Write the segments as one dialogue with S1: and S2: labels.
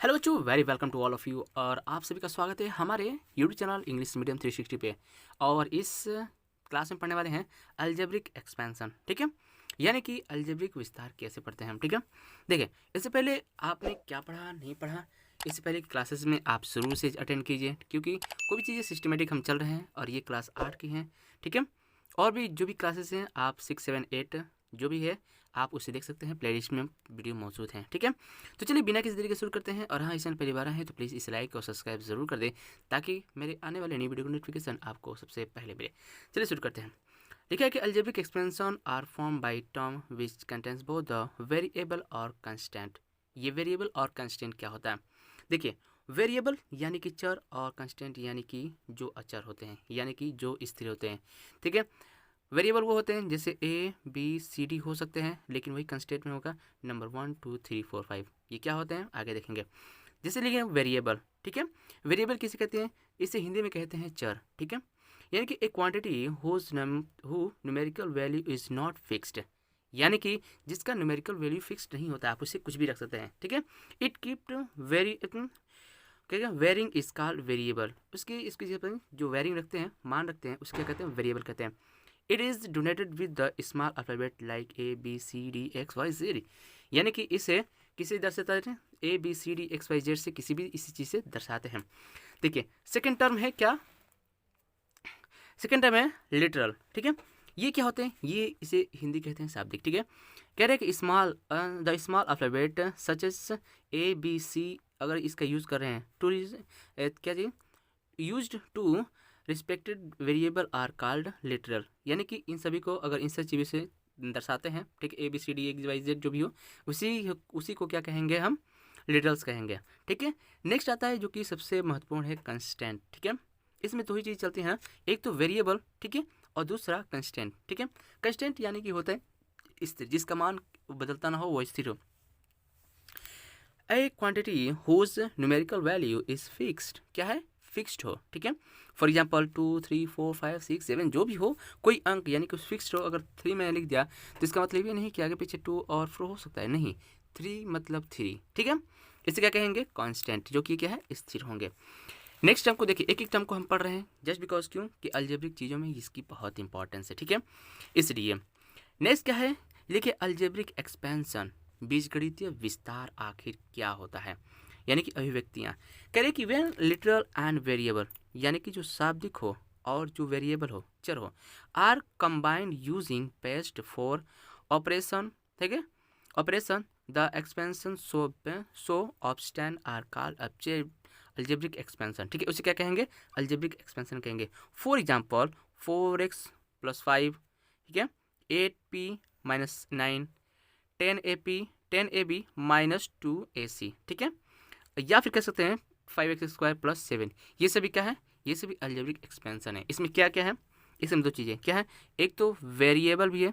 S1: Hello बच्चों, very welcome to all of you. और आप सभी का स्वागत है हमारे यूट्यूब चैनल इंग्लिश मीडियम 360 पे। और इस क्लास में पढ़ने वाले हैं अलजेब्रिक एक्सपेंशन, ठीक है। यानी कि अलजेब्रिक विस्तार कैसे पढ़ते हैं हम, ठीक है। देखिए, इससे पहले आपने क्या पढ़ा नहीं पढ़ा, इससे पहले क्लासेस में आप शुरू से अटेंड कीजिए, क्योंकि कोई भी चीज़ें सिस्टमेटिक हम चल रहे हैं और ये क्लास 8 की हैं, ठीक है। और भी जो भी क्लासेस हैं आप 6, 7, 8 जो भी है आप उसे देख सकते हैं, प्लेलिस्ट में वीडियो मौजूद हैं, ठीक है। तो चलिए बिना किसी तरीके शुरू करते हैं। और हाँ, इस चैनल पहली बार है तो प्लीज़ इसे लाइक और सब्सक्राइब जरूर कर दें, ताकि मेरे आने वाले नई वीडियो का नोटिफिकेशन आपको सबसे पहले मिले। चलिए शुरू करते हैं। लिखा है कि algebraic expansion are form by term which contains both the variable और कंस्टेंट। ये वेरिएबल और कंस्टेंट क्या होता है? देखिए, वेरिएबल यानी कि चर और कंस्टेंट यानी कि जो अचर होते हैं, यानी कि जो स्थिर होते हैं, ठीक है। वेरिएबल वो होते हैं जैसे ए बी सी डी हो सकते हैं, लेकिन वही कंस्टेंट में होगा नंबर 1 2 3 4 5। ये क्या होते हैं आगे देखेंगे। जैसे लिखे वेरिएबल, ठीक है। वेरिएबल किसे कहते हैं? इसे हिंदी में कहते हैं चर, ठीक है। यानी कि ए quantity who numerical value is not fixed, यानी कि जिसका न्यूमेरिकल वैल्यू फिक्स्ड नहीं होता, आप उसे कुछ भी रख सकते हैं, ठीक है। इट कीप वेरी क्या वेरिंग इज कॉल्ड वेरिएबल। उसकी इसकी जगह पर जो वेरिंग रखते हैं, मान रखते हैं, उसके कहते हैं वेरिएबल कहते हैं। It is donated with the small alphabet like a B c d x y z, यानी कि इसे किसी दर्शाता है, a B c d x y z से किसी भी इसी चीज़ से दर्शाते हैं। देखिए, सेकेंड टर्म है क्या? सेकेंड टर्म है लिटरल, ठीक है। ये क्या होते हैं? ये इसे हिंदी कहते हैं शाब्दिक, ठीक है। कह रहे हैं कि small the small alphabet such as A B C, अगर इसका यूज़ कर रहे हैं टू क्या जी used to respected variable are called literal, यानी कि इन सभी को अगर इन सब चीज़ों से दर्शाते हैं, ठीक है, a B c d x y z जो भी हो, उसी को क्या कहेंगे हम? लिटरल्स कहेंगे, ठीक है। नेक्स्ट आता है जो कि सबसे महत्वपूर्ण है कंस्टेंट, ठीक है। इसमें दो ही चीज़ चलती हैं, एक तो वेरिएबल, ठीक है, और दूसरा कंस्टेंट, ठीक है। कंस्टेंट यानी कि होता है स्थिर, जिसका मान बदलता ना हो, वो स्थिर हो। A quantity whose numerical value is fixed, क्या है? फिक्स्ड हो, ठीक है। फॉर एग्जाम्पल 2 3 4 5 6 7 जो भी हो, कोई अंक यानी कि फिक्स्ड हो। अगर 3 मैंने लिख दिया तो इसका मतलब ये नहीं कि आगे पीछे 2 और 4 हो सकता है, नहीं, 3 मतलब 3, ठीक है। इसे क्या कहेंगे? कांस्टेंट, जो कि क्या है? स्थिर होंगे। नेक्स्ट टर्म को देखिए, एक एक टर्म को हम पढ़ रहे हैं जस्ट बिकॉज क्यों कि अलजेब्रिक चीज़ों में इसकी बहुत इंपॉर्टेंस है, ठीक है, इसलिए। नेक्स्ट क्या है? लिखिए अलजेब्रिक एक्सपेंशन, बीजगणितीय विस्तार आखिर क्या होता है, यानी कि अभिव्यक्तियाँ। कह रहे कि वेन लिटरल एंड वेरिएबल, यानी कि जो शाब्दिक हो और जो वेरिएबल हो, चर हो, are combined using paste for operation, ठीक है, operation the expansion so obtained are called algebraic expansion, ठीक है। उसे क्या कहेंगे? अलजेब्रिक एक्सपेंशन कहेंगे। फॉर एग्जाम्पल 4x + 5, ठीक है, 8p - 9, 10ab - 2ac, ठीक है। या फिर कह सकते हैं 5x² + 7। ये सभी क्या है? ये सभी अलजेब्रिक एक्सपेंशन है। इसमें क्या क्या है? इसमें दो चीज़ें क्या है? एक तो वेरिएबल भी है,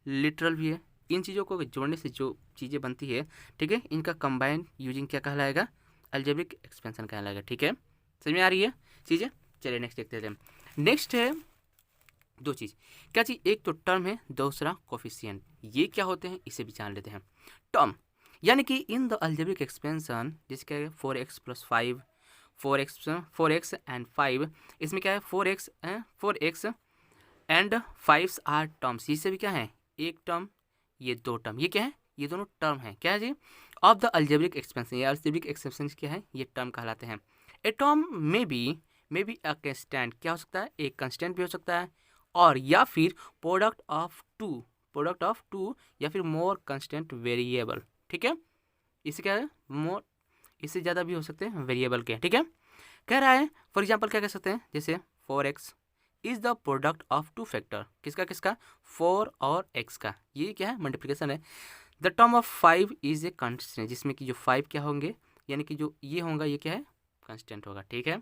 S1: लिटरल भी है। इन चीज़ों को जोड़ने से जो चीज़ें बनती है, ठीक है, इनका कंबाइन यूजिंग क्या कहलाएगा? अलजेब्रिक एक्सपेंशन कहलाएगा, ठीक है। समझ में आ रही है चीज़ें? चलिए नेक्स्ट देखते हैं। नेक्स्ट है दो चीज़, क्या चीज़? एक तो टर्म है, दूसरा कोफिशिएंट। ये क्या होते हैं इसे भी जान लेते हैं। टर्म यानी कि इन द अलजेब्रिक एक्सपेंशन, जिसके 4x + 5, 4x एंड 5, इसमें क्या है? 4x and 5 are terms. ये सभी क्या है? एक टर्म, ये दो टर्म, ये क्या है? ये दोनों टर्म है, क्या है जी? Of the algebraic expansion. ये अलजेब्रिक एक्सपेंशन क्या है? ये टर्म कहलाते हैं। A term may be a constant, क्या हो सकता है? एक कंस्टेंट भी हो सकता है, और या फिर प्रोडक्ट ऑफ टू या फिर मोर कंस्टेंट वेरिएबल, ठीक है। इसे क्या है? मोर, इससे ज़्यादा भी हो सकते हैं वेरिएबल के, ठीक है। कह रहा है फॉर एग्जाम्पल क्या कह सकते हैं, जैसे 4x is the product of two factor, किसका किसका? 4 और x का, ये क्या है? मल्टीप्लिकेशन है। The term of 5 is a constant, जिसमें कि जो 5 क्या होंगे, यानी कि जो ये होगा ये क्या है? कंस्टेंट होगा, ठीक है।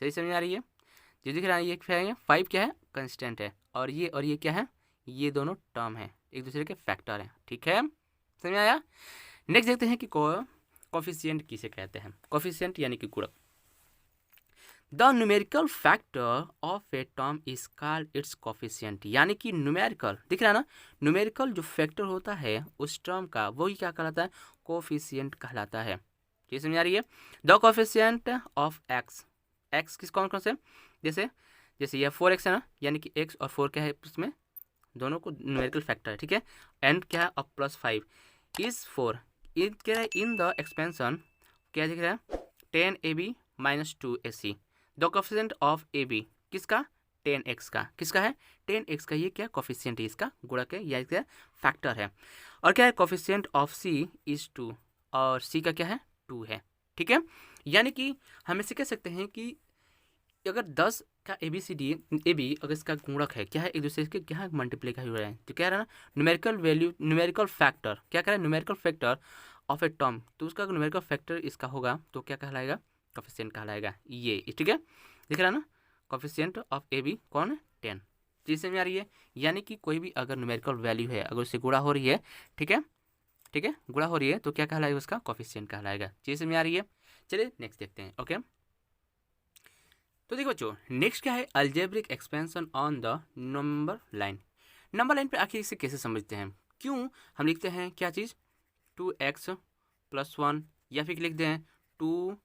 S1: सही समझ आ रही है? जो दिख रहा है ये क्या है? 5 क्या है? कंस्टेंट है, और ये क्या है? ये दोनों टर्म है, एक दूसरे के फैक्टर हैं, ठीक है। समझ में आया? नेक्स्ट देखते हैं कि कोफिशिएंट किसे कहते हैं। कोफिशिएंट यानी कि गुणक। The numerical factor of a term is called its coefficient, यानी कि न्यूमेरिकल, दिख रहा है ना, न्यूमेरिकल जो फैक्टर होता है उस टर्म का, वही क्या कहलाता है? कोफिशिएंट कहलाता है, चीज़ समझ आ रही है। The coefficient of x, x किस कौन कौन से, जैसे जैसे यह 4x है ना, यानी कि x और 4 क्या है उसमें, दोनों को न्यूमेरिकल फैक्टर है, ठीक है। एंड क्या है, अब +5 इज 4, इन क्या है, इन द एक्सपेंशन क्या दिख रहा है, 10ab - 2ac। The coefficient of ab किसका, 10x का, किसका है 10x का, ये क्या कोफिशिएंट है, इसका गुणक है या क्या फैक्टर है। और क्या है, कोफिशिएंट ऑफ c इज 2, और c का क्या है 2 है, ठीक है। यानी कि हम इसे कह सकते हैं कि अगर 10 का ए बी अगर इसका गुणक है, क्या है, एक दूसरे के क्या मल्टीप्लाई का हो रहा है, तो क्या रहा है ना, न्यूमेरिकल वैल्यू, न्यूमेरिकल फैक्टर, क्या कह रहा है, numerical factor of a term, तो उसका न्यूमेरिकल फैक्टर इसका होगा तो क्या कहलाएगा, कोफिशिएंट कहलाएगा ये, ठीक है। दिख रहा है ना, कोफिशिएंट ऑफ ए बी कौन है, 10। चीज़ समझ आ रही है। यानी कि कोई भी अगर न्यूमेरिकल वैल्यू है, अगर उससे गुणा हो रही है, ठीक है, ठीक है, गुणा हो रही है तो क्या कहलाएगा, उसका कोफिशिएंट कहलाएगा। चीज़ समझ आ रही है। चलिए नेक्स्ट देखते हैं। ओके, तो देखो बच्चों, नेक्स्ट क्या है, algebraic expansion on the number line. Number line पे आखिर इसे कैसे समझते हैं, क्यों हम लिखते हैं क्या चीज़, 2x + 1, या फिर लिखते हैं 2y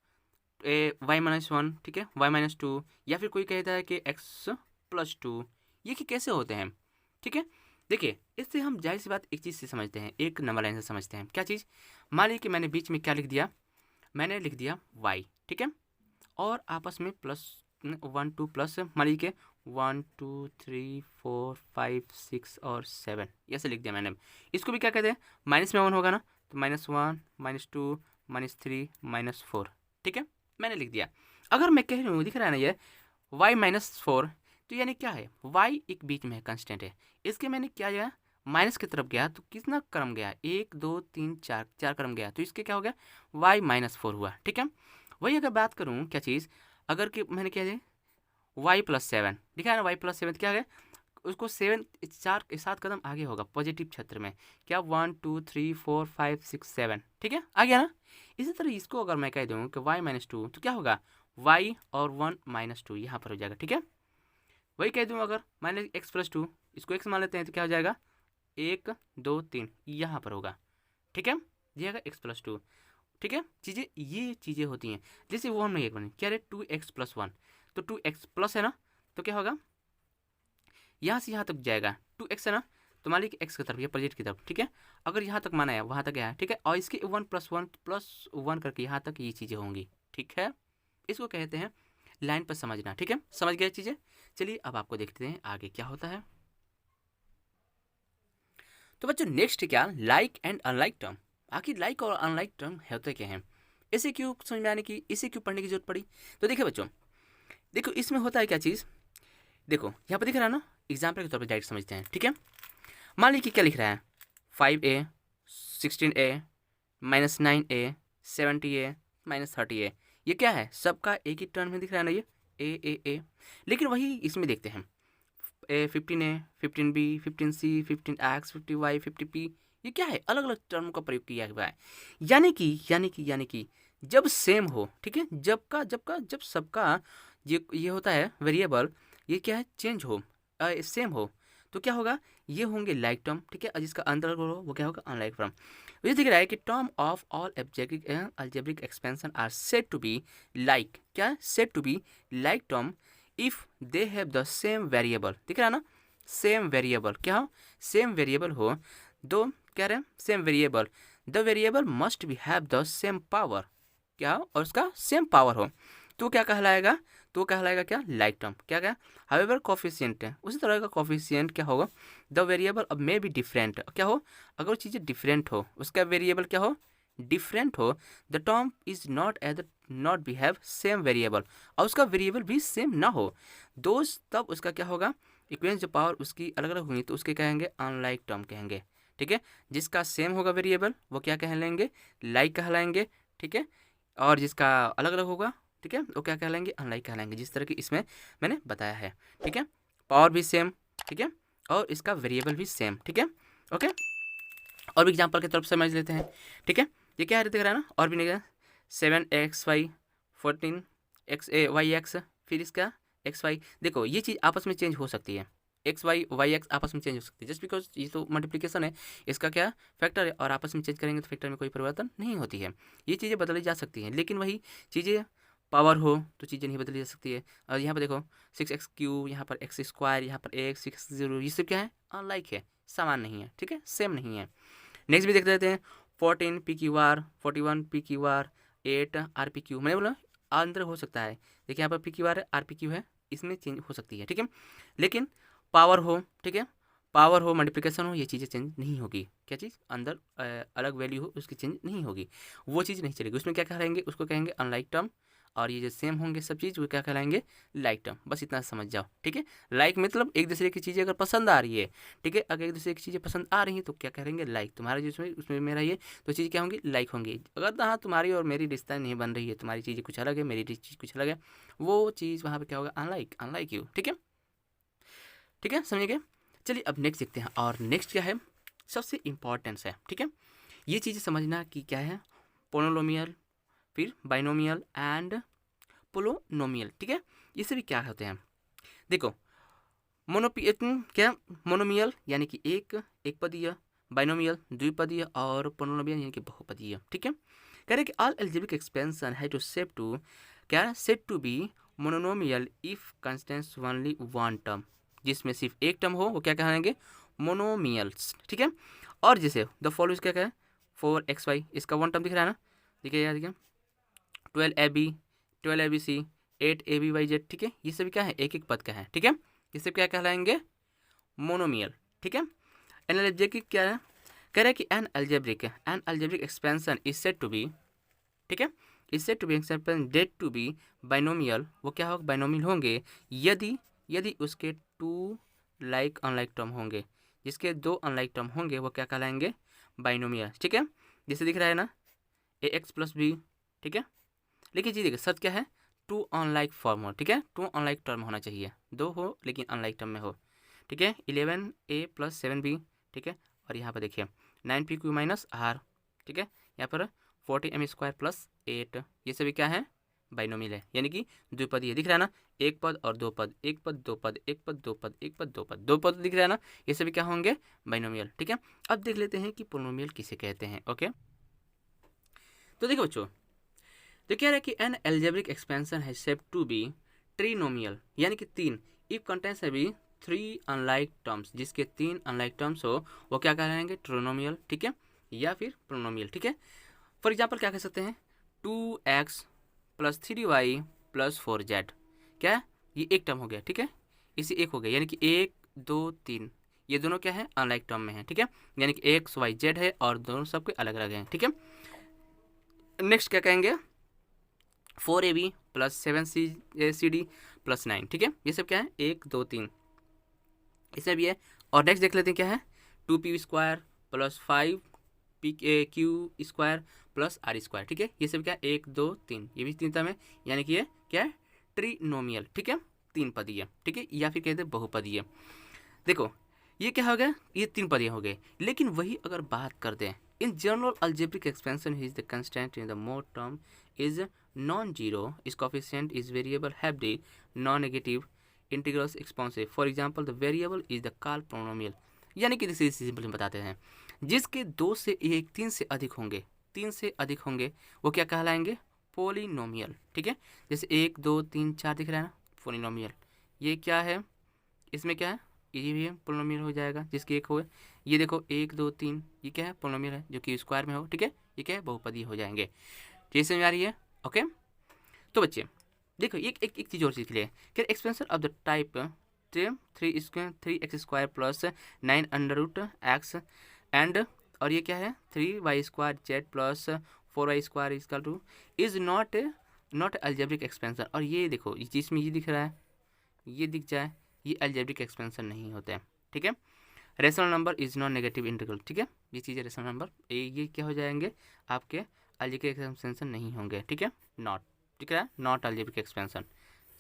S1: - 1, ठीक है, y - 2, या फिर कोई कहता है कि x + 2, ये कि कैसे होते हैं, ठीक है। देखिए, इससे हम जाहिर सी बात एक चीज़ से समझते हैं, एक नंबर लाइन से समझते हैं। क्या चीज़, मान लीजिए कि मैंने बीच में क्या लिख दिया, मैंने लिख दिया y, ठीक है, और आपस में +1 2 प्लस मान लीजिए 1 2 3 4 5 6 और 7 ऐसे लिख दिया मैंने। इसको भी क्या कहते हैं, माइनस में 1 होगा ना, तो -1 -2 -3 -4, ठीक है, मैंने लिख दिया। अगर मैं कह रही हूँ, दिख रहा है ना ये y - 4, तो यानी क्या है, y एक बीच में है, कंस्टेंट है, इसके मैंने क्या गया, माइनस की तरफ गया तो कितना क्रम गया, 1 2 3 4 4 क्रम गया, तो इसके क्या हो गया, y - 4 हुआ, ठीक है। वही अगर बात करूँ क्या चीज़, अगर कि मैंने क्या है y + 7 दिखा है ना, y + 7 क्या है, उसको 7 7 कदम आगे होगा पॉजिटिव क्षेत्र में, क्या 1 2 3 4 5 6 7, ठीक है, आ गया ना। इसी तरह इसको अगर मैं कह दूँ कि y - 2, तो क्या होगा, y और 1 - 2 यहाँ पर हो जाएगा, ठीक है। वही कह दूँ अगर -x + 2, इसको x मान लेते हैं, तो क्या हो जाएगा, 1 2 3 यहाँ पर होगा, ठीक है, ये आएगा x + 2, ठीक है। चीज़ें ये चीज़ें होती हैं, जैसे वो हमने एक बने क्या रे, 2x + 1, तो 2x प्लस है ना, तो क्या होगा, यहाँ से यहाँ तक जाएगा, 2x है ना, तो मान लीजिए x की तरफ या पॉजिटिव की तरफ, ठीक है, अगर यहाँ तक माना है वहाँ तक गया है, ठीक है, और इसके 1 + 1 + 1 करके यहाँ तक ये चीज़ें होंगी, ठीक है। इसको कहते हैं लाइन पर समझना, ठीक है, समझ गए चीज़ें। चलिए अब आपको देखते हैं आगे क्या होता है। तो बच्चों नेक्स्ट क्या, लाइक एंड अनलाइक टर्म। आखिर लाइक और अनलाइक टर्म होते क्या हैं, इसे क्यों समझ में आने की, इसे क्यों पढ़ने की जरूरत पड़ी। तो देखिए बच्चों, देखो इसमें होता है क्या चीज़, देखो यहाँ पर दिख रहा है ना, एग्जाम्पल के तौर पर डायरेक्ट समझते हैं, ठीक है। मान लीजिए क्या लिख रहा है, 5a 16a -9a 70a -30a, ये क्या है, सबका एक ही टर्म में दिख रहा है ना, ये ए। लेकिन वही इसमें देखते हैं, 15a 15b 15c 15x 50y 50p, ये क्या है, अलग अलग टर्म का प्रयोग किया हुआ है। यानी कि जब सेम हो, ठीक है, जब सबका ये होता है वेरिएबल, ये क्या है, चेंज हो, सेम हो, तो क्या होगा, ये होंगे लाइक टर्म, ठीक है, और जिसका अंतर हो वो क्या होगा, अनलाइक टर्म। ये दिख रहा है कि term of all algebraic expansion are said to be like, क्या है, said to be like term if they have the same variable, दिख रहा है ना, सेम वेरिएबल, क्या हो, सेम वेरिएबल हो, दो क्या रहे, same variable, the variable must be have the same power, क्या हो, और उसका सेम पावर हो, तो क्या कहलाएगा, तो कहलाएगा क्या, लाइक टर्म, क्या हाउएवर कोफिशिएंट है, उसी तरह का कोफिशिएंट क्या होगा, द वेरिएबल अब मे बी डिफरेंट, क्या हो, अगर चीज़ें डिफरेंट हो, उसका वेरिएबल क्या हो, डिफरेंट हो, the term is not behave same variable, और उसका वेरिएबल भी सेम ना हो, दोस्त, तब उसका क्या होगा, इक्वेंस जो पावर उसकी अलग अलग होंगी, तो उसके कहेंगे अनलाइक टर्म कहेंगे, ठीक है। जिसका सेम होगा वेरिएबल वो क्या कहलाएंगे, लाइक कहलाएंगे, ठीक है, और जिसका अलग अलग होगा, ठीक है, वो क्या कहलाएंगे, अनलाइक कहलाएंगे, जिस तरह की इसमें मैंने बताया है, ठीक है, पावर भी सेम, ठीक है, और इसका वेरिएबल भी सेम, ठीक है। ओके, और भी एग्जांपल की तरफ समझ लेते हैं, ठीक है। ये क्या है, दिख रहा है ना, और भी नहीं, 7xy 14 x y x, फिर इसका xy, देखो ये चीज़ आपस में चेंज हो सकती है, एक्स वाई वाई एक्स आपस में चेंज हो सकती है, जस्ट बिकॉज ये तो मल्टीप्लिकेशन है, इसका क्या फैक्टर है, और आपस में चेंज करेंगे तो फैक्टर में कोई परिवर्तन नहीं होती है, ये चीज़ें बदली जा सकती हैं। लेकिन वही चीज़ें पावर हो तो चीज़ें नहीं बदली जा सकती है। और यहाँ पर देखो 6x3, यहाँ पर x स्क्वायर, यहाँ पर x 6x0, ये सब क्या है, अनलाइक है, समान नहीं है, ठीक है, सेम नहीं है। नेक्स्ट भी देख लेते हैं 14 PQR, 41 PQR, 8 RPQ, मैंने बोला अंदर हो सकता है, देखिए यहाँ पर PQR है, RPQ है, इसमें चेंज हो सकती है, ठीक है। लेकिन पावर हो, ठीक है, पावर हो, मल्टीप्लिकेशन हो, ये चीज़ें चेंज नहीं होगी। क्या चीज़ अंदर अलग वैल्यू हो उसकी चेंज नहीं होगी, वो चीज़ नहीं चलेगी। उसमें क्या कहलाएंगे, उसको कहेंगे अनलाइक टर्म, और ये जो सेम होंगे सब चीज़ वो क्या कहलाएंगे, लाइक टर्म। बस इतना समझ जाओ, ठीक है। लाइक मतलब एक दूसरे की चीज़ें अगर पसंद आ रही है, ठीक है, अगर एक दूसरे की चीज़ें पसंद आ रही हैं तो क्या कहेंगे, लाइक। तुम्हारा जिसमें उसमें मेरा ये तो चीज़ क्या होंगी, लाइक होंगी। अगर हाँ तुम्हारी और मेरी रिश्ता नहीं बन रही है, तुम्हारी चीज़ें कुछ अलग है, मेरी चीज़ कुछ अलग है, वो चीज़ वहाँ पर क्या होगा, अनलाइक, अनलाइक यू, ठीक है, ठीक है, समझिए। चलिए अब नेक्स्ट देखते हैं, और नेक्स्ट क्या है, सबसे इम्पॉर्टेंस है, ठीक है। ये चीज़ें समझना कि क्या है, पोलिनोमियल, फिर बाइनोमियल एंड पोलिनोमियल, ठीक है। ये सभी क्या होते हैं, देखो क्या, मोनोमियल यानी कि एक पदीय, बाइनोमियल द्विपदीय, और पोलिनोमियल यानी कि बहुपदीय, ठीक है। कह रहे कि ऑल एल्जेब्रिक एक्सपेंशन है टू सेट टू क्या, set to be monomial if constants only one term, जिसमें सिर्फ एक टर्म हो वो क्या कहेंगे, मोनोमियल्स, ठीक है। और जैसे द फॉलोइंग क्या है, 4xy, इसका वन टर्म दिख रहा है ना, देखिए यार, देखिए 12ab, 12abc, 8abyz, ठीक है, ये सभी क्या है, एक एक पद का है, ठीक है, ये सब क्या कहलाएंगे, मोनोमियल, ठीक है। एनाल्जेब्रिक क्या है, कह रहा है कि an algebraic expansion is said to be, ठीक है, is said to be expansion that to be binomial, वो क्या होगा, बाइनोमियल होंगे यदि उसके टू लाइक अनलाइक टर्म होंगे, जिसके दो अनलाइक टर्म होंगे वो क्या कहलाएंगे, बाइनोमियल, ठीक है। जैसे दिख रहा है ना, ax+b, ठीक है। लेकिन जी देखिए सच क्या है, टू अनलाइक फॉर्म हो, ठीक है, टू अनलाइक टर्म होना चाहिए, दो हो लेकिन अनलाइक टर्म में हो, ठीक है। 11a + 7b, ठीक है, और यहाँ पर देखिए 9pq-r, ठीक है, यहाँ पर 40m² + 8, ये सभी क्या है, बाइनोमियल है, यानी कि द्विपदीय दिख रहा है ना, एक पद और दो पद, एक पद दो पद, एक पद दो पद, एक पद दो पद, दो पद दिख रहा है ना, ये सभी क्या होंगे, बाइनोमियल, ठीक है। अब देख लेते हैं कि पोलिनोमियल किसे कहते हैं, ओके। तो देखो बच्चों, तो क्या है कि एन एल्जेब्रिक एक्सपेंशन है सेट टू बी ट्रिनोमियल, यानी कि तीन, इफ कंटेंट्स है बी 3 अनलाइक टर्म्स, जिसके 3 अनलाइक टर्म्स हो वो क्या कहलाएंगे, ट्रिनोमियल, ठीक है, या फिर पोलिनोमियल, ठीक है। फॉर एग्जाम्पल क्या कह सकते हैं, 2x + 3y + 4z, क्या है, ये एक टर्म हो गया, ठीक है, इसी एक हो गया, यानी कि 1 2 3, ये दोनों क्या है, अनलाइक टर्म में है, ठीक है, यानी कि x y z है और दोनों सबके अलग अलग हैं, ठीक है। नेक्स्ट क्या कहेंगे, 4ab + 7cd + 9, ठीक है, ये सब क्या है, 1 2 3, इसमें भी है। और नेक्स्ट देख लेते हैं क्या है, 2p² + 5pq² + r², ठीक है, ये सब क्या है, 1 2 3, ये भी तीन टर्म है, यानी कि ये क्या है, ट्रिनोमियल, ठीक है, तीन पदीय, ठीक है, या फिर कहते हैं बहुपदीय। देखो ये क्या हो गया, ये तीन पदीय हो गए। लेकिन वही अगर बात करते हैं, in general algebraic expansion is the constant in the mode term is non zero, is coefficient is variable have the non negative integrals expensive, for example the variable is the call polynomial, यानी कि इसे simply बताते हैं, जिसके दो से एक तीन से अधिक होंगे वो क्या कहलाएंगे, पोलिनोमियल, ठीक है। जैसे 1 2 3 4 दिख रहा है ना, पोलिनोमियल, ये क्या है, इसमें क्या है, ये भी पोलिनोमियल हो जाएगा, जिसकी एक हो, ये देखो 1 2 3, ये क्या है, पोलिनोमियल है जो कि स्क्वायर में हो, ठीक है, ये क्या है, बहुपदी हो जाएंगे, ठीक समझ आ रही है, ओके। तो बच्चे देखो एक चीज़ और सीख लिए, क्या expansion of the type 3x² + 9√x and, और ये क्या है, 3y² + 4y² is not algebraic expansion, और ये देखो जिसमें ये दिख रहा है, ये दिख जाए, ये अलजेब्रिक एक्सपेंशन नहीं होते हैं, ठीक है। Rational number is non negative integral, ठीक है, ये चीज़ है रेशनल नंबर, ये क्या हो जाएंगे आपके अलजेब्रिक एक्सपेंशन नहीं होंगे, ठीक है, नॉट, ठीक है, नॉट अलजेब्रिक एक्सपेंशन,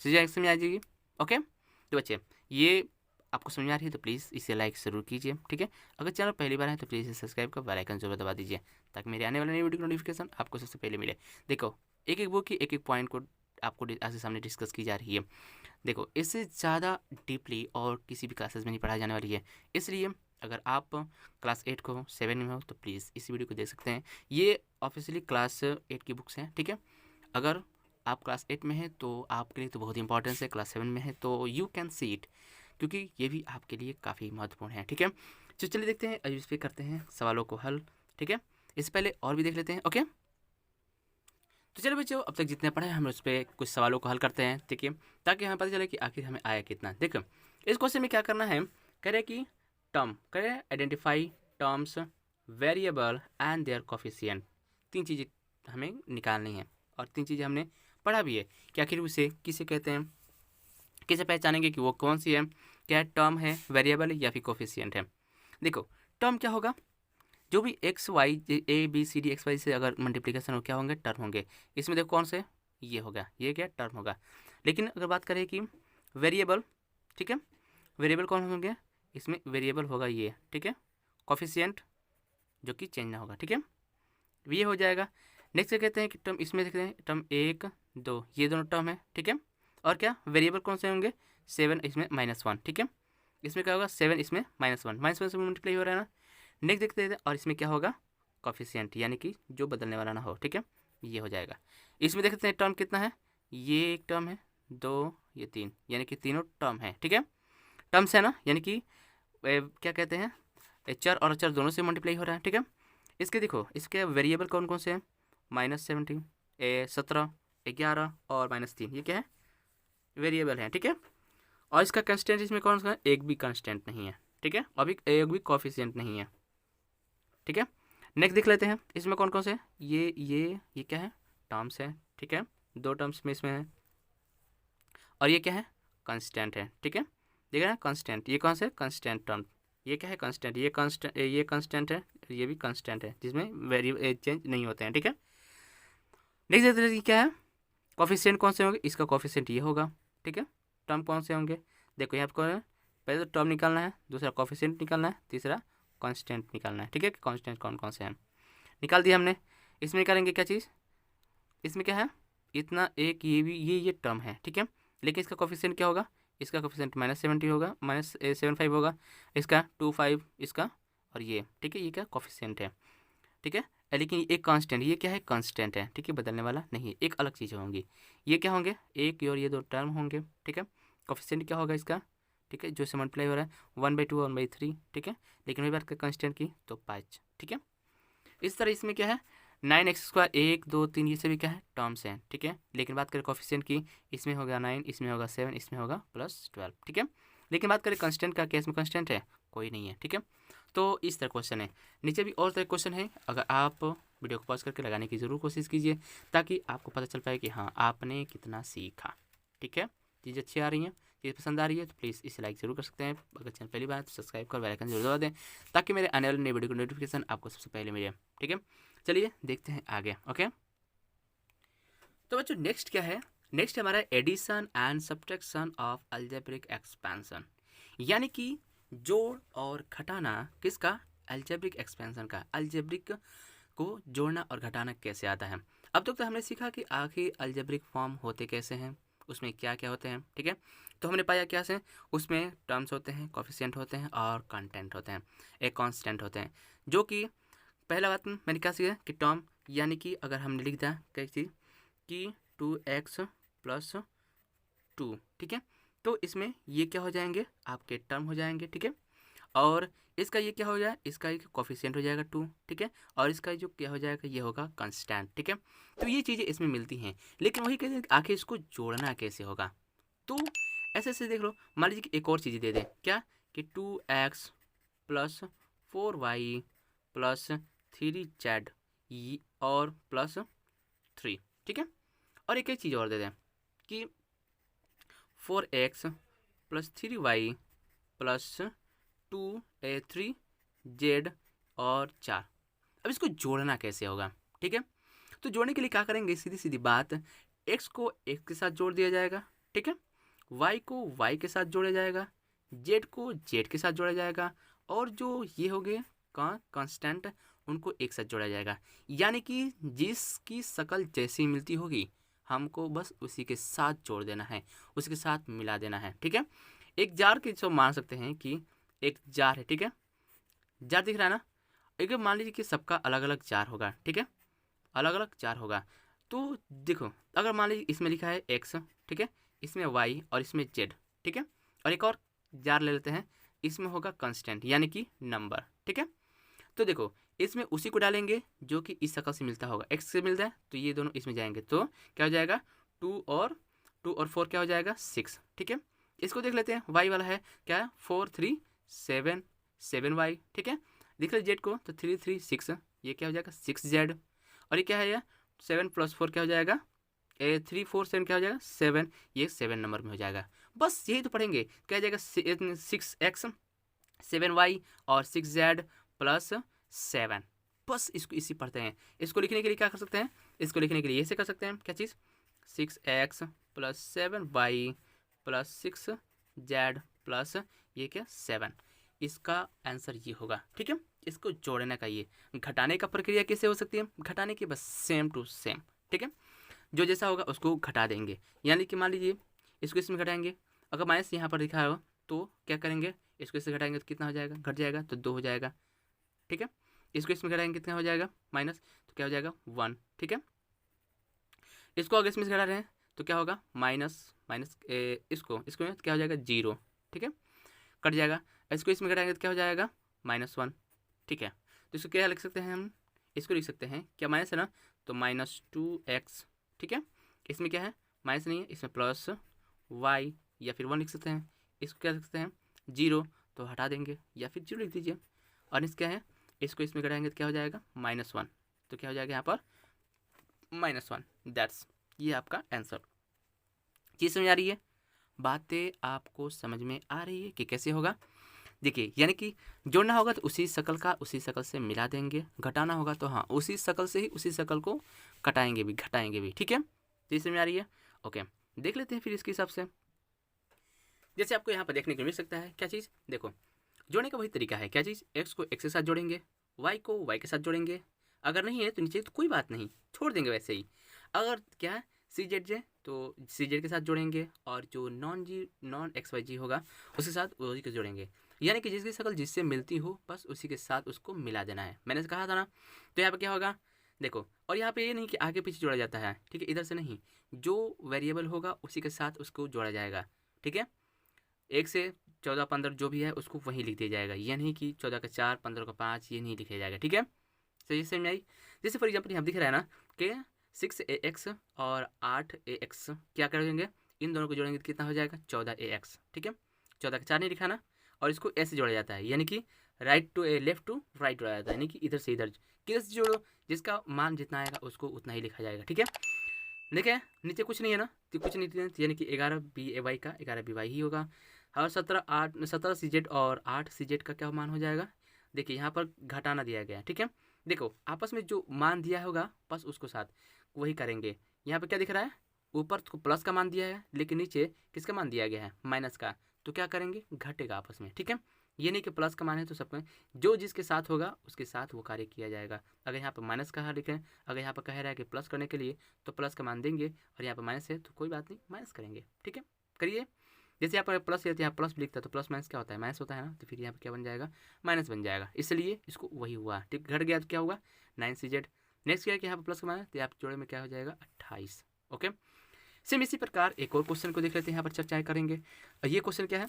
S1: समझ आ जाएगी, ओके। तो बच्चे ये आपको समझ आ रही है तो प्लीज़ इसे लाइक ज़रूर कीजिए, ठीक है। अगर चैनल पहली बार है तो प्लीज़ इसे सब्सक्राइब कर बेल आइकन जरूर दबा दीजिए, ताकि मेरे आने वाले नई वीडियो की नोटिफिकेशन आपको सबसे पहले मिले। देखो एक एक बुक की एक एक पॉइंट को आपको आपके सामने डिस्कस की जा रही है। देखो, इससे ज़्यादा डीपली और किसी भी क्लासेस में नहीं पढ़ाई जाने वाली है, इसलिए अगर आप क्लास 8 को 7 में हो तो प्लीज़ इस वीडियो को देख सकते हैं। ये ऑफिशियली क्लास 8 की बुक्स हैं, ठीक है। अगर आप क्लास 8 में हैं तो आपके लिए तो बहुत इंपॉर्टेंस है, क्लास 7 में है तो यू कैन सी इट, क्योंकि ये भी आपके लिए काफ़ी महत्वपूर्ण है, ठीक है। तो चलिए देखते हैं, अब इस पर करते हैं सवालों को हल, ठीक है। इससे पहले और भी देख लेते हैं, ओके। तो चलो बच्चों, अब तक जितने पढ़े हम उस पर कुछ सवालों को हल करते हैं, ठीक है, ताकि हमें पता चले कि आखिर हमें आया कितना। देखो, इस क्वेश्चन में क्या करना है, कह रहे कि टर्म, कह रहे identify terms, variable and their coefficient. 3 चीज़ें हमें निकालनी है और 3 चीज़ें हमने पढ़ा भी है कि आखिर उसे किसे कहते हैं, किसे पहचानेंगे कि वो कौन सी है, क्या टर्म है, वेरिएबल या फिर कोफिशिएंट है। देखो, टर्म क्या होगा, जो भी x y a B c d x y से अगर मल्टीप्लिकेशन हो क्या होंगे, टर्म होंगे। इसमें देखो कौन से, ये होगा, ये क्या टर्म होगा। लेकिन अगर बात करें कि वेरिएबल, ठीक है, वेरिएबल कौन होंगे, इसमें वेरिएबल होगा ये, ठीक है, कोफिशिएंट जो कि चेंज ना होगा, ठीक है, ये हो जाएगा। नेक्स्ट क्या कहते हैं कि टर्म, इसमें देखते हैं टर्म 1 2, ये दोनों टर्म है, ठीक है। और क्या वेरिएबल कौन से होंगे, 7 इसमें -1, ठीक है। इसमें क्या होगा, 7 इसमें -1 से मल्टीप्लाई हो रहा है ना। नेक्स्ट देखते हैं, और इसमें क्या होगा, कोफिशिएंट, यानी कि जो बदलने वाला ना हो, ठीक है, ये हो जाएगा। इसमें देखते हैं टर्म कितना है, ये एक टर्म है, 2 ये 3, यानी कि तीनों टर्म है, ठीक है। टर्म्स है ना, यानी कि क्या कहते हैं, चर और अचर दोनों से मल्टीप्लाई हो रहा है, ठीक है। इसके देखो, इसके वेरिएबल कौन कौन से हैं, -17 17 11 और -3, ये क्या है, वेरिएबल है, ठीक है। और इसका कंस्टेंट इसमें कौन सा है, एक भी कंस्टेंट नहीं है, ठीक है, अभी एक भी कोफिशिएंट नहीं है, ठीक है। नेक्स्ट देख लेते हैं, इसमें कौन कौन से, ये क्या है, टर्म्स है, ठीक है, 2 टर्म्स में इसमें है। और ये क्या है, कांस्टेंट है, ठीक है, देख रहे हैं कांस्टेंट, ये कौन से कांस्टेंट टर्म, ये क्या है कांस्टेंट, ये कांस्टेंट है, ये भी कांस्टेंट है, जिसमें वेरी चेंज नहीं होते हैं, ठीक है। नेक्स्ट देखते हैं क्या है, कोफिशिएंट कौन से होंगे, इसका कोफिशिएंट ये होगा, ठीक है। टर्म कौन से होंगे, देखो यहाँ पर पहले तो टर्म निकालना है, दूसरा कोफिशिएंट निकालना है, तीसरा कांस्टेंट निकालना है, ठीक है। कांस्टेंट कौन कौन से हैं, निकाल दिया हमने। इसमें निकालेंगे क्या चीज़, इसमें क्या है, इतना एक, ये भी ये टर्म है, ठीक है। लेकिन इसका कोफिशिएंट क्या होगा, इसका कोफिशिएंट -70 होगा, -75 होगा, इसका 25 इसका, और ये, ठीक है, ये क्या कोफिशिएंट है, ठीक है। लेकिन एक कांस्टेंट, ये क्या है कांस्टेंट है, ठीक है, बदलने वाला नहीं है, एक अलग चीज़ें होंगी। ये क्या होंगे, एक और ये 2 टर्म होंगे, ठीक है। कोफिशिएंट क्या होगा इसका, ठीक है, जो से मल्टीप्लाई हो रहा है 1/2 1/3, ठीक है। लेकिन वही बात कर कांस्टेंट की तो 5, ठीक है। इस तरह इसमें क्या है 9x² 1 2 3, ये सभी क्या है टर्म्स हैं, ठीक है। लेकिन बात करें कोफिशिएंट की, इसमें होगा 9, इसमें होगा 7, इसमें होगा +12, ठीक है। लेकिन बात करें कंस्टेंट का, क्या इसमें कंस्टेंट है, कोई नहीं है, ठीक है। तो इस तरह क्वेश्चन है, नीचे भी और तरह क्वेश्चन है, अगर आप वीडियो को पॉज करके लगाने की ज़रूर कोशिश कीजिए, ताकि आपको पता चल पाए कि हाँ आपने कितना सीखा, ठीक है। चीज़ अच्छी आ रही हैं, चीज़ पसंद आ रही है तो प्लीज़ इसे लाइक ज़रूर कर सकते हैं, अगर चैनल पहली बार तो सब्सक्राइब कर बेल आइकन जरूर दबा दें, ताकि मेरे आने वाले नए वीडियो की नोटिफिकेशन आपको सबसे पहले मिले, ठीक है। चलिए देखते हैं आगे, ओके। तो बच्चों नेक्स्ट क्या है, नेक्स्ट हमारा addition and subtraction of algebraic expansion, यानी कि जोड़ और घटाना किसका, अलजेब्रिक एक्सपेंशन का, अलजेब्रिक को जोड़ना और घटाना कैसे आता है। अब तक तो हमने सीखा कि आखिर अलजेब्रिक फॉर्म होते कैसे हैं, उसमें क्या क्या होते हैं, ठीक है। तो हमने पाया क्या से, उसमें टर्म्स होते हैं, कोफिशिएंट होते हैं और कंटेंट होते हैं, एक कांस्टेंट होते हैं। जो कि पहला बात मैंने क्या सीखा कि टर्म, यानी कि अगर हमने लिख दिया कैसी कि 2x + 2, ठीक है, तो इसमें ये क्या हो जाएंगे, आपके टर्म हो जाएंगे, ठीक है। और इसका ये क्या हो जाए, इसका एक कोफिशिएंट हो जाएगा 2, ठीक है। और इसका जो क्या हो जाएगा, ये होगा कांस्टेंट, ठीक है। तो ये चीज़ें इसमें मिलती हैं, लेकिन वही कहते हैं आखिर इसको जोड़ना कैसे होगा। तो ऐसे ऐसे देख लो, मान लीजिए कि एक और चीज़ दे दें, क्या कि 2x + 4y + 3z और +3, ठीक है। और एक चीज़ और दे दें कि 4x + 3y + 3z और 4। अब इसको जोड़ना कैसे होगा, ठीक है। तो जोड़ने के लिए क्या करेंगे, सीधी सीधी बात, x को x के साथ जोड़ दिया जाएगा, ठीक है, y को y के साथ जोड़ा जाएगा, z को z के साथ जोड़ा जाएगा, और जो ये हो गए कांस्टेंट उनको एक साथ जोड़ा जाएगा। यानी कि जिसकी शक्ल जैसी मिलती होगी हमको बस उसी के साथ जोड़ देना है, उसी के साथ मिला देना है। ठीक है, एक जार के जो मान सकते हैं कि एक जार है। ठीक है, जार दिख रहा है ना। एक मान लीजिए कि सबका अलग अलग जार होगा। ठीक है, अलग अलग जार होगा। तो देखो, अगर मान लीजिए इसमें लिखा है एक्स, ठीक है, इसमें वाई और इसमें जेड। ठीक है, और एक और जार ले लेते हैं, इसमें होगा कांस्टेंट यानी कि नंबर। ठीक है, तो देखो इसमें उसी को डालेंगे जो कि इस शक्ल से मिलता होगा, एक्स से मिलता है तो ये दोनों इसमें जाएंगे, तो क्या हो जाएगा 2 और 4 क्या हो जाएगा 6। ठीक है, इसको देख लेते हैं, वाई वाला है क्या है 4 3 7 7 वाई। ठीक है, देख रहे जेड को तो 3 3 6, ये क्या हो जाएगा 6 जेड। और ये क्या है, 7 + 4 क्या हो जाएगा 3 4 7 क्या हो जाएगा 7, ये 7 नंबर में हो जाएगा। बस यही तो पढ़ेंगे, क्या हो जाएगा 6x 7y और 6z + 7। बस इसको इसी पढ़ते हैं। इसको लिखने के लिए क्या कर सकते हैं, इसको लिखने के लिए ऐसे कर सकते हैं, क्या चीज़ 6x + 7y + 6z + ये क्या 7। इसका आंसर ये होगा। ठीक है, इसको जोड़ने का, ये घटाने का प्रक्रिया कैसे हो सकती है, घटाने की बस सेम टू सेम। ठीक है, जो जैसा होगा उसको घटा देंगे, यानी कि मान लीजिए इसको इसमें घटाएंगे, अगर माइनस यहाँ पर लिखा हो तो क्या करेंगे, इसको इससे घटाएंगे तो कितना हो जाएगा, घट जाएगा तो 2 हो जाएगा। ठीक है, इसको इसमें घटाएंगे कितना हो जाएगा माइनस, तो क्या हो जाएगा 1। ठीक है, इसको अगर इसमें से घटा रहे हैं तो क्या होगा माइनस माइनस, इसको इसको क्या हो जाएगा 0। ठीक है, कट जाएगा। इसको इसमें घटाएंगे तो क्या हो जाएगा -1। ठीक है, तो इसको क्या लिख सकते हैं हम, इसको लिख सकते हैं क्या माइनस है ना, तो -2x। ठीक है, इसमें क्या है माइनस नहीं है, इसमें +y या फिर 1 लिख सकते हैं। इसको क्या लिख सकते हैं 0, तो हटा देंगे या फिर 0 लिख दीजिए। और इस क्या है, इसको इसमें घटाएंगे तो क्या हो जाएगा -1, तो क्या हो जाएगा यहाँ पर -1। दैट्स, ये आपका आंसर। चीज़ समझ आ रही है, बातें आपको समझ में आ रही है कि कैसे होगा। देखिए, यानी कि जोड़ना होगा तो उसी शक्ल का उसी शक्ल से मिला देंगे, घटाना होगा तो हाँ उसी शक्ल से ही उसी शक्ल को कटाएंगे भी घटाएंगे भी। ठीक है, चीज़ समझ में आ रही है। ओके, देख लेते हैं फिर इसके हिसाब से। जैसे आपको यहाँ पर देखने को मिल सकता है, क्या चीज़ देखो, जोड़ने का वही तरीका है, क्या चीज़ एक्स को एक्स के साथ जोड़ेंगे, वाई को वाई के साथ जोड़ेंगे, अगर नहीं है तो नीचे तो कोई बात नहीं, छोड़ देंगे वैसे ही। अगर क्या है सी जेड जे तो सी जेड के साथ जोड़ेंगे, और जो नॉन एक्स वाई जी होगा उसके साथ वही को जोड़ेंगे, यानी कि जिसकी शक्ल जिससे मिलती हो बस उसी के साथ उसको मिला देना है। मैंने कहा था ना, तो यहाँ पर क्या होगा देखो, और यहाँ पे ये नहीं कि आगे पीछे जोड़ा जाता है। ठीक है, इधर से नहीं, जो वेरिएबल होगा उसी के साथ उसको जोड़ा जाएगा। ठीक है, 1 से 14 15 जो भी है उसको वहीं लिख दिया जाएगा, ये नहीं कि 14 का 4 15 का 5 ये नहीं लिखा जाएगा। ठीक है, सही से समझ आई। जैसे फॉर एग्जाम्पल यहाँ दिख रहा है ना कि 6ax और 8ax क्या करेंगे, इन दोनों को जोड़ेंगे तो कितना हो जाएगा 14ax। ठीक है, 14 का 4 नहीं लिखा ना, और इसको ऐसे जोड़ा जाता है, यानी कि right to left to right जोड़ा जाता है, यानी कि इधर से इधर किधर से जोड़ो, जिसका मान जितना आएगा उसको उतना ही लिखा जाएगा। ठीक है, देखिए नीचे कुछ नहीं है ना, तो कुछ नहीं है, यानी कि 11 बी वाई का 11 बी वाई ही होगा। और 17 सी जेड और 8 सी जेड का क्या मान हो जाएगा, देखिए यहाँ पर घटाना दिया गया है। ठीक है, देखो आपस में जो मान दिया होगा बस उसको साथ वही करेंगे। यहाँ पे क्या दिख रहा है, ऊपर तो प्लस का मान दिया है लेकिन नीचे किसका मान दिया गया है माइनस का, तो क्या करेंगे घटेगा आपस में। ठीक है, ये नहीं कि प्लस का मान है तो सबका जो जिसके साथ होगा उसके साथ वो कार्य किया जाएगा। अगर यहाँ पर माइनस का लिखें, अगर यहाँ पर कह रहा है कि प्लस करने के लिए तो प्लस का मान देंगे, और यहाँ पर माइनस है तो कोई बात नहीं माइनस करेंगे। ठीक है, करिए। जैसे यहाँ पर प्लस है तो यहाँ प्लस भी लिखता है तो प्लस माइनस क्या होता है माइनस होता है ना, तो फिर यहाँ पर क्या बन जाएगा माइनस बन जाएगा, इसलिए इसको वही हुआ। ठीक, घट गया तो क्या होगा 9cz। नेक्स्ट क्या है कि यहाँ पर प्लस का मान है तो यहाँ जोड़े में क्या हो जाएगा 28। ओके, सेम इसी प्रकार एक और क्वेश्चन को देख लेते हैं, यहाँ पर चर्चाएं करेंगे। ये क्वेश्चन क्या है,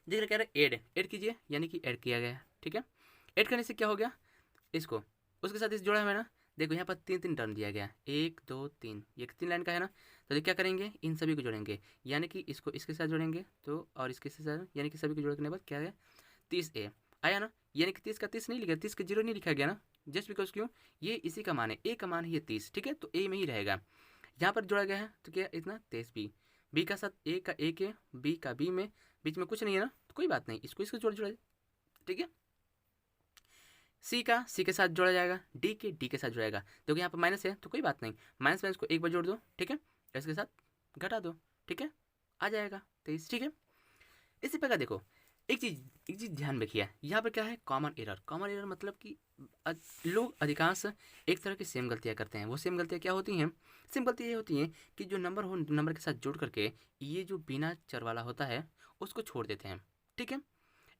S1: देख रहे कह रहे ऐड कीजिए, यानी कि ऐड किया गया है। ठीक है, ऐड करने से क्या हो गया, इसको उसके साथ इस जोड़ा हुआ है ना, देखो यहाँ पर 3 टर्म दिया गया, 1 2 3, ये 3 लाइन का है ना, तो क्या करेंगे इन सभी को जोड़ेंगे, यानी कि इसको इसके साथ जोड़ेंगे तो और इसके साथ, यानी कि सभी को जोड़ने के बाद क्या है 30a आया ना, यानी कि 30 का 30 नहीं लिखा, 30 का 0 नहीं लिखा गया ना, जस्ट बिकॉज क्यों, ये इसी का मान है, ए का मान है ये 30। ठीक है, तो ए में ही रहेगा, यहाँ पर जोड़ा गया है तो क्या इतना 23b, बी का साथ ए का ए के, बी का बी में, बीच में कुछ नहीं है ना तो कोई बात नहीं, इसको जोड़ा। ठीक है, सी का सी के साथ जोड़ा जाएगा, डी के डी के साथ जोड़ेगा, क्योंकि यहाँ पर माइनस है तो कोई बात नहीं, माइनस माइनस को एक बार जोड़ दो। ठीक है, इसके साथ घटा दो। ठीक है, आ जाएगा 23। ठीक है, इसी प्रकार देखो एक चीज़ ध्यान रखिए, यहाँ पर क्या है कॉमन एरर मतलब कि लोग अधिकांश एक तरह की सेम गलतियाँ करते हैं। वो सेम गलतियाँ क्या होती हैं? सेम गलती ये होती हैं कि जो नंबर हो नंबर के साथ जोड़ करके ये जो बिना चर वाला होता है उसको छोड़ देते हैं, ठीक है।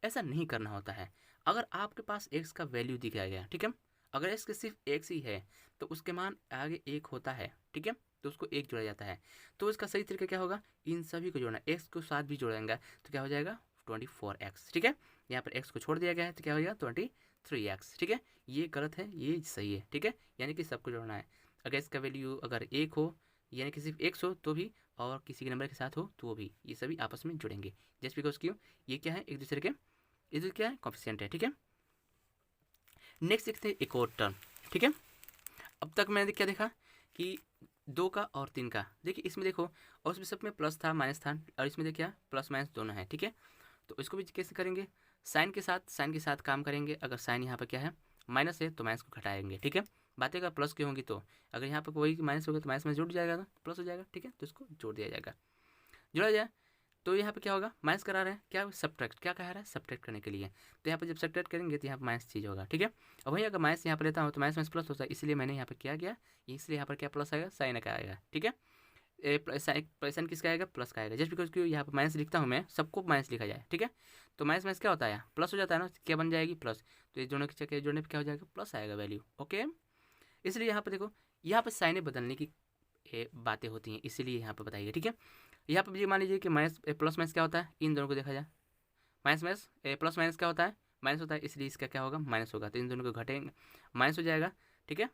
S1: ऐसा नहीं करना होता है। अगर आपके पास एक्स का वैल्यू दिखाया गया, ठीक है, अगर एक्स के सिर्फ एक्स ही है तो उसके मान आगे एक होता है, ठीक है, तो उसको एक जोड़ा जाता है। तो इसका सही तरीका क्या होगा? इन सभी को जोड़ना, एक्स को साथ भी जोड़ेंगे तो क्या हो जाएगा 24x, ठीक है। यहाँ पर एक्स को छोड़ दिया गया है तो क्या हो जाएगा 23x, ठीक है। ये गलत है, ये सही है, ठीक है, यानी कि सबको जोड़ना है। अगर इसका वैल्यू अगर एक हो यानी कि सिर्फ एक्स हो तो भी, और किसी के नंबर के साथ हो तो वो भी, ये सभी आपस में जुड़ेंगे। जस्ट बिकॉज क्यों, ये क्या है एक दूसरे के, ये क्या है कॉफिशिएंट है, ठीक है। नेक्स्ट देखते हैं एक और टर्म, ठीक है। अब तक मैंने क्या देखा कि 2 का और 3 का, देखिए इसमें देखो, और उसमें सब में प्लस था माइनस था, और इसमें देखिए प्लस माइनस दोनों है, ठीक है। तो इसको भी कैसे करेंगे? साइन के साथ काम करेंगे। अगर साइन यहाँ पर क्या है माइनस है तो माइनस को घटाएंगे, ठीक है। बातें अगर प्लस की होंगी तो अगर यहाँ पर कोई माइनस होगा तो माइनस में जुड़ जाएगा, प्लस हो जाएगा, ठीक है। तो इसको जोड़ दिया जाएगा, जोड़ा जाए तो यहाँ पे क्या होगा, माइनस करा रहे हैं, क्या सब्ट्रैक्ट, क्या कह रहा है सब्ट्रैक्ट करने के लिए। तो यहाँ पे जब सब्ट्रैक्ट करेंगे तो यहाँ पे माइनस चीज़ होगा, ठीक है। अब वहीं अगर माइनस यहाँ पर लेता हूँ तो माइनस माइनस प्लस होता है, इसलिए मैंने यहाँ पे क्या किया, इसलिए यहाँ पर क्या प्लस आएगा, साइन का आएगा, ठीक है। साइन किसका आएगा, प्लस का आएगा। जस्ट बिकॉज क्यों यहाँ पर माइनस लिखता हूँ मैं, सबको माइनस लिखा जाए, ठीक है। तो माइनस माइनस क्या होता है, प्लस हो जाता है ना, क्या बन जाएगी प्लस। तो ये जोड़ने के जोड़ने पर क्या हो जाएगा, प्लस आएगा वैल्यू, ओके। इसलिए यहाँ पर देखो, यहाँ पर साइनें बदलने की बातें होती हैं, इसीलिए यहाँ पर बताइए, ठीक है। यहाँ पर ये मान लीजिए कि माइनस प्लस माइनस क्या होता है, इन दोनों को देखा जाए, माइनस माइनस प्लस माइनस क्या होता है, माइनस होता है, इसलिए इसका क्या होगा, माइनस होगा। तो इन दोनों को घटेंगे, माइनस हो जाएगा, ठीक है।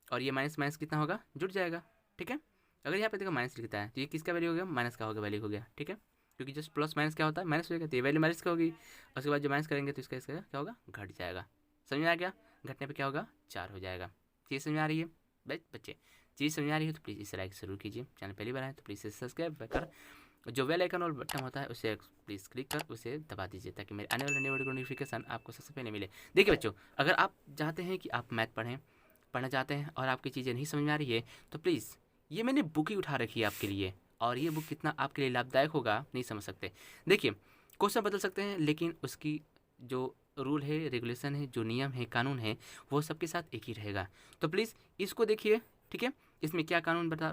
S1: और ये माइनस माइनस कितना होगा, जुड़ जाएगा, ठीक है। अगर यहाँ पे देखो माइनस लिखता है तो ये किसका वैल्यू हो गया, माइनस का होगा वैल्यू हो गया, ठीक है। क्योंकि जस्ट प्लस माइनस क्या होता है, माइनस हो जाएगा, तो ये वैल्यू माइनस का होगी। उसके बाद जो माइनस करेंगे तो इसका क्या होगा, घट जाएगा। समझ में आ गया? घटने पर क्या होगा, 4 हो जाएगा। चीज़ समझ आ रही है बच्चे? चीज़ समझ आ रही है तो प्लीज़ इसे लाइक जरूर कीजिए। चैनल पहली बार आए तो प्लीज़ इसे सब्सक्राइब कर, जो बेल आइकन और बटन होता है उसे प्लीज़ क्लिक कर उसे दबा दीजिए, ताकि मेरे आने वाले वीडियो नोटिफिकेशन आपको सबसे पहले मिले। देखिए बच्चों, अगर आप चाहते हैं कि आप मैथ पढ़ना चाहते हैं और आपकी चीज़ें नहीं समझ में आ रही है तो प्लीज़, ये मैंने बुक ही उठा रखी है आपके लिए, और ये बुक कितना आपके लिए लाभदायक होगा नहीं समझ सकते। देखिए, क्वेश्चन बदल सकते हैं लेकिन उसकी जो रूल है, रेगुलेशन है, जो नियम है, कानून है, वो सबके साथ एक ही रहेगा। तो प्लीज़ इसको देखिए, ठीक है। इसमें क्या क्या नियम बता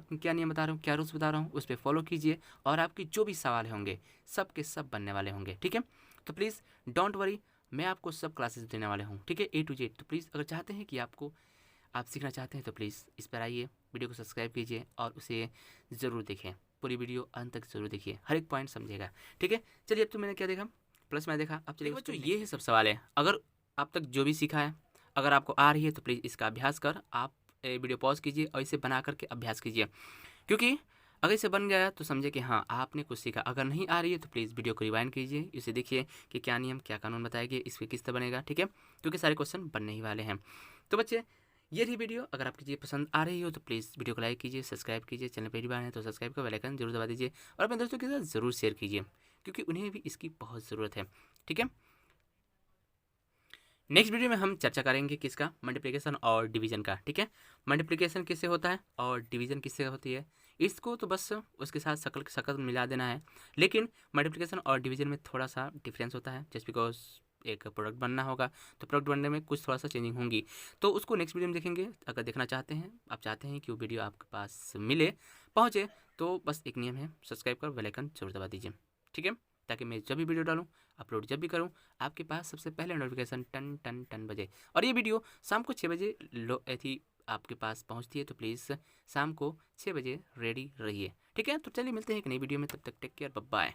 S1: रहा हूँ, क्या रूल्स बता रहा हूँ, उस पर फॉलो कीजिए, और आपकी जो भी सवाल होंगे सब के सब बनने वाले होंगे, ठीक है। तो प्लीज़ डोंट वरी, मैं आपको सब क्लासेस देने वाले हूँ, ठीक है, A to Z। तो प्लीज़ अगर चाहते हैं कि आप सीखना चाहते हैं तो प्लीज़ इस पर आइए, वीडियो को सब्सक्राइब कीजिए और उसे ज़रूर देखें, पूरी वीडियो अंत तक ज़रूर देखिए, हर एक पॉइंट समझेगा, ठीक है। चलिए, अब तो मैंने क्या देखा, प्लस मैं देखा। अब चलिए बच्चों, ये है सब सवाल है। अगर आप तक जो भी सीखा है अगर आपको आ रही है तो प्लीज़ इसका अभ्यास कर, आप वीडियो पॉज कीजिए और इसे बना करके अभ्यास कीजिए, क्योंकि अगर इसे बन गया तो समझे कि हाँ आपने कुछ सीखा। अगर नहीं आ रही है तो प्लीज़ वीडियो को रिवाइंड कीजिए, इसे देखिए कि क्या नियम क्या कानून बताया गया, इस पर किस तरह बनेगा, ठीक है, क्योंकि सारे क्वेश्चन बनने ही वाले हैं। तो बच्चे, ये रही वीडियो। अगर आपकी चीज़ पसंद आ रही हो तो प्लीज़ वीडियो को लाइक कीजिए, सब्सक्राइब कीजिए, चैनल पहली बार है तो सब्सक्राइब का बेल आइकन जरूर दबा दीजिए, और अपने दोस्तों के साथ ज़रूर शेयर कीजिए, क्योंकि उन्हें भी इसकी बहुत ज़रूरत है, ठीक है। नेक्स्ट वीडियो में हम चर्चा करेंगे किसका, मल्टीप्लिकेशन और डिवीजन का, ठीक है। मल्टीप्लिकेशन किससे होता है और डिवीजन किससे होती है, इसको तो बस उसके साथ शकल मिला देना है, लेकिन मल्टीप्लिकेशन और डिवीजन में थोड़ा सा डिफरेंस होता है, जस्ट बिकॉज एक प्रोडक्ट बनना होगा तो प्रोडक्ट बनने में कुछ थोड़ा सा चेंजिंग होंगी, तो उसको नेक्स्ट वीडियो में देखेंगे। अगर देखना चाहते हैं, आप चाहते हैं कि वो वीडियो आपके पास मिले, पहुँचे, तो बस एक नियम है, सब्सक्राइब कर बेल आइकन जरूर दबा दीजिए, ठीक है, ताकि मैं जब भी वीडियो डालूँ, अपलोड जब भी करूँ, आपके पास सबसे पहले नोटिफिकेशन टन टन टन बजे। और ये वीडियो शाम को 6 बजे थी आपके पास पहुँचती है, तो प्लीज़ शाम को 6 बजे रेडी रहिए, ठीक है। तो चलिए मिलते हैं एक नई वीडियो में, तब तक टेक केयर, बाय बाय।